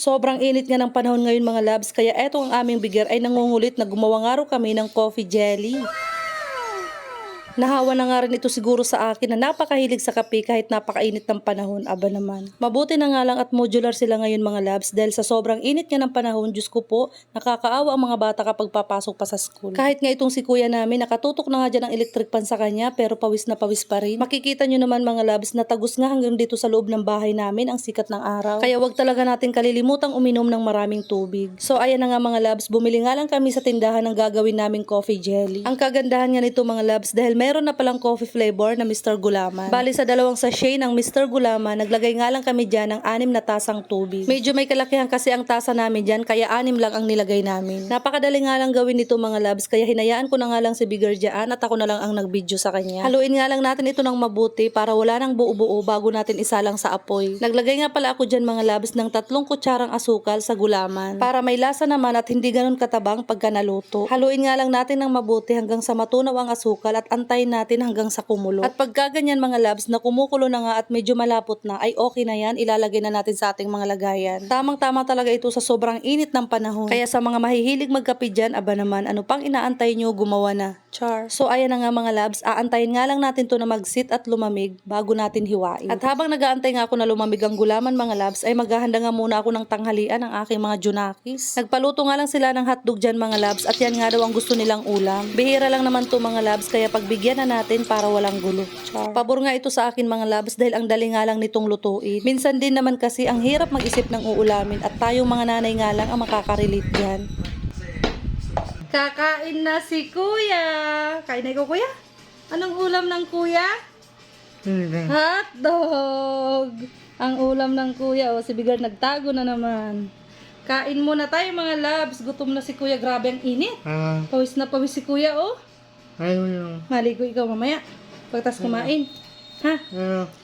Sobrang init nga ng panahon ngayon mga labs, kaya eto ang aming bigger ay nangungulit na gumawa nga raw kami ng coffee jelly. Nahawa na nga rin ito siguro sa akin na napakahilig sa kape kahit napakainit ng panahon, aba naman. Mabuti na nga lang at modular sila ngayon mga labs dahil sa sobrang init nga ng panahon, Diyos ko po, nakakaawa ang mga bata kapag papasok pa sa school. Kahit nga itong si kuya namin, nakatutok na nga dyan ang electric fan sa kanya pero pawis na pawis pa rin. Makikita nyo naman mga labs na tagos nga hanggang dito sa loob ng bahay namin ang sikat ng araw. Kaya wag talaga natin kalilimutang uminom ng maraming tubig. So ayan na nga mga labs, bumili nga lang kami sa tindahan ng gagawin naming coffee jelly. Ang kagandahan nga nito mga labs dahil meron na palang coffee flavor na Mr. Gulaman. Bali sa dalawang sachet ng Mr. Gulaman, naglagay nga lang kami dyan ng 6 na tasang tubig. Medyo may kalakihan kasi ang tasa namin dyan, kaya 6 lang ang nilagay namin. Napakadali nga lang gawin nito mga labs, kaya hinayaan ko na nga lang si Bigger dyan at ako na lang ang nag-video sa kanya. Haluin nga lang natin ito ng mabuti para wala nang buo-buo bago natin isalang sa apoy. Naglagay nga pala ako dyan mga labs ng 3 kutsarang asukal sa gulaman para may lasa naman at hindi ganun katabang pagka naluto. Haluin nga lang natin ng mabuti hanggang sa matunaw ang asukal at antayin natin hanggang sa kumulo. At pagka ganyan mga labs na kumukulo na nga at medyo malapot na, ay okay na yan, ilalagay na natin sa ating mga lagayan. Tamang-tama talaga ito sa sobrang init ng panahon. Kaya sa mga mahihilig magkape dyan, aba naman, ano pang inaantay nyo, gumawa na. Char. So ayan na nga mga labs, aantayin nga lang natin to na mag-sit at lumamig bago natin hiwain. At habang nag-aantay nga ako na lumamig ang gulaman mga labs, ay maghahanda nga muna ako ng tanghalian ng aking mga junakis. Nagpaluto nga lang sila ng hotdog dyan mga labs at yan nga daw ang gusto nilang ulam. Bihira lang naman to mga labs, kaya pagbigyan na natin para walang gulo. Char. Pabor nga ito sa akin mga labs dahil ang dali nga lang nitong lutuin. Minsan din naman kasi ang hirap mag-isip ng uulamin at tayong mga nanay nga lang ang makakarelate dyan. Kakain na si kuya. Kain na ikaw kuya? Anong ulam ng kuya? Hotdog. Ang ulam ng kuya. O si Bigger nagtago na naman. Kain muna tayo mga labs. Gutom na si kuya. Grabe ang init. Pawis na pawis si kuya oh. Maligo ikaw mamaya. Pagtas kumain. Ha?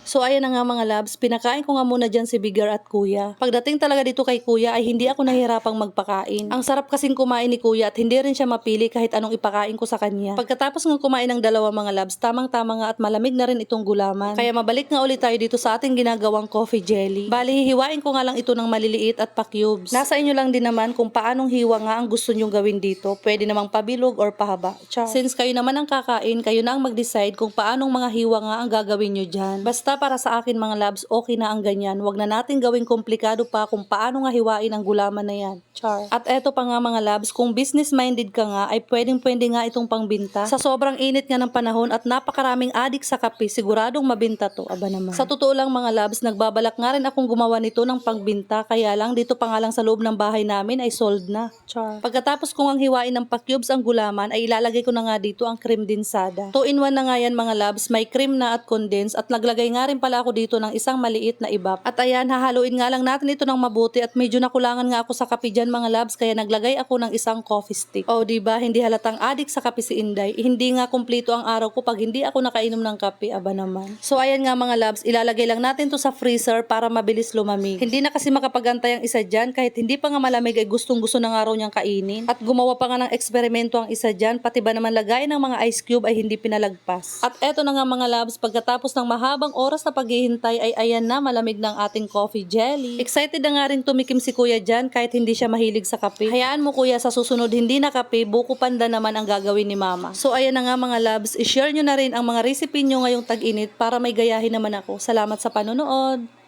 So ayan na nga mga labs, pinakain ko nga muna dyan si Bigger at kuya. Pagdating talaga dito kay kuya ay hindi ako nahihirapang magpakain. Ang sarap kasing kumain ni kuya at hindi rin siya mapili kahit anong ipakain ko sa kanya. Pagkatapos nga kumain ng dalawa mga labs, tamang-tama nga at malamig na rin itong gulaman. Kaya mabalik nga ulit tayo dito sa ating ginagawang coffee jelly. Bali hihiwain ko nga lang ito ng maliliit at pa-cubes. Nasa inyo lang din naman kung paanong hiwa nga ang gusto nyong gawin dito. Pwede namang pabilog or pahaba. Char. Since kayo naman ang kakain, kayo na ang mag-decide kung paanong mga hiwa nga ang gagawin nyo dyan. Basta para sa akin mga labs, okay na ang ganyan. Huwag na natin gawing komplikado pa kung paano nga hiwain ang gulaman na yan. Char. At eto pa nga mga labs, kung business-minded ka nga, ay pwedeng-pwede nga itong pangbinta. Sa sobrang init nga ng panahon at napakaraming adik sa kape, siguradong mabinta to. Aba naman. Sa totoo lang mga labs, nagbabalak nga rin akong gumawa nito ng pangbinta, kaya lang dito pa nga lang sa loob ng bahay namin ay sold na. Char. Pagkatapos kong ang hiwain ng pa-cubes ang gulaman, ay ilalagay ko na nga dito ang cream dinsada. 2-in-1 na nga yan mga labs, may cream na at condensed at naglagay nga rin pala ako dito ng isang maliit na ibap. At ayan, hahaluin nga lang natin ito ng mabuti at medyo nakulangan nga ako sa kape dyan mga labs, kaya naglagay ako ng isang coffee stick. O diba, hindi halatang adik sa kape si Inday. Hindi nga kumpleto ang araw ko pag hindi ako nakainom ng kape, aba naman. So ayan nga mga labs, ilalagay lang natin to sa freezer para mabilis lumamig. Hindi na kasi makapagantay ang isa dyan, kahit hindi pa nga malamig ay gustong gusto na nga raw niyang kainin. At gumawa pa nga ng eksperimento ang isa dyan, pati ba naman lagay ng mga ice cube ay hindi pinalagpas. At eto na nga mga labs, pagkatapos ng mahabang oras na paghihintay ay ayan na, malamig ng ating coffee jelly. Excited na nga rin tumikim si kuya dyan kahit hindi siya mahilig sa kape. Hayaan mo kuya, sa susunod hindi na kape, buko panda naman ang gagawin ni mama. So ayan na nga mga labs, i-share nyo na rin ang mga recipe nyo ngayong tag-init para may gayahin naman ako. Salamat sa panonood!